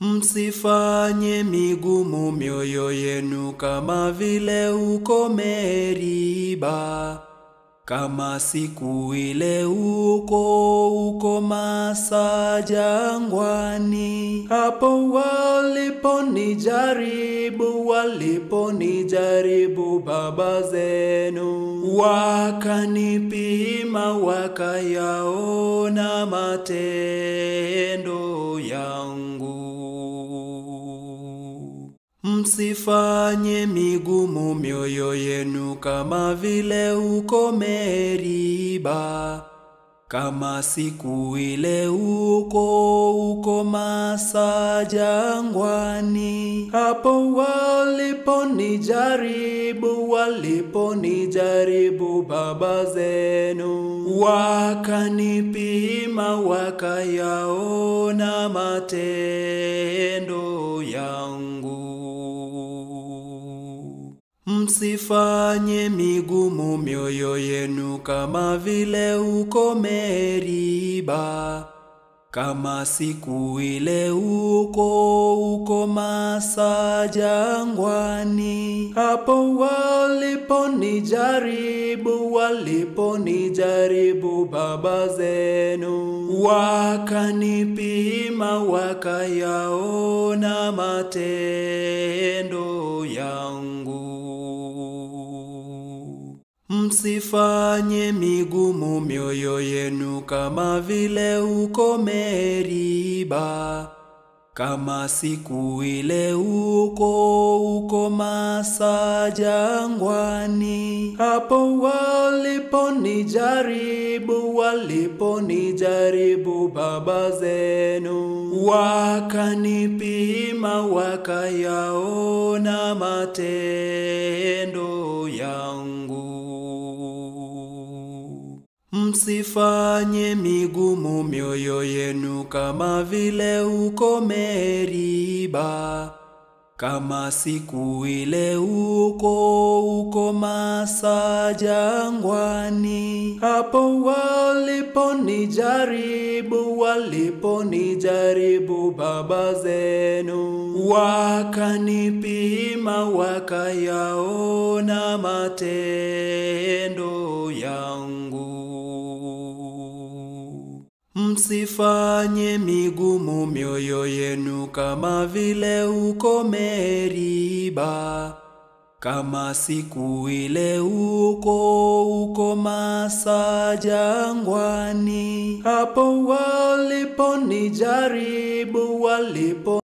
Msifanye migumu mioyo yenu kama vile huko Meriba, kama siku ile huko Masa jangwani. Hapo waliponijaribu baba zenu, wakanipima wakayaona matendo yangu. Msifanye migumu mioyo yenu kama vile huko Meriba, kama siku ile huko Masa jangwani. Hapo waliponijaribu baba zenu, wakanipima wakayaona matendo yangu. Msifanye migumu mioyo yenu kama vile huko Meriba, kama siku ile huko Masa jangwani. Hapo waliponijaribu baba zenu, wakanipima wakayaona matendo yangu. Msifanye migumu mioyo yenu kama vile huko Meriba, kama siku ile huko Masa jangwani. Hapo waliponijaribu baba zenu, wakanipima wakayaona matendo yangu. Msifanye migumu mioyo yenu kama vile huko Meriba, kama siku ile huko Masa jangwani. Hapo waliponijaribu baba zenu, wakanipima wakayaona matendo yangu. Msifanye migumu mioyo yenu kama vile huko Meriba, kama siku ile huko Masa jangwani. Hapo waliponijaribu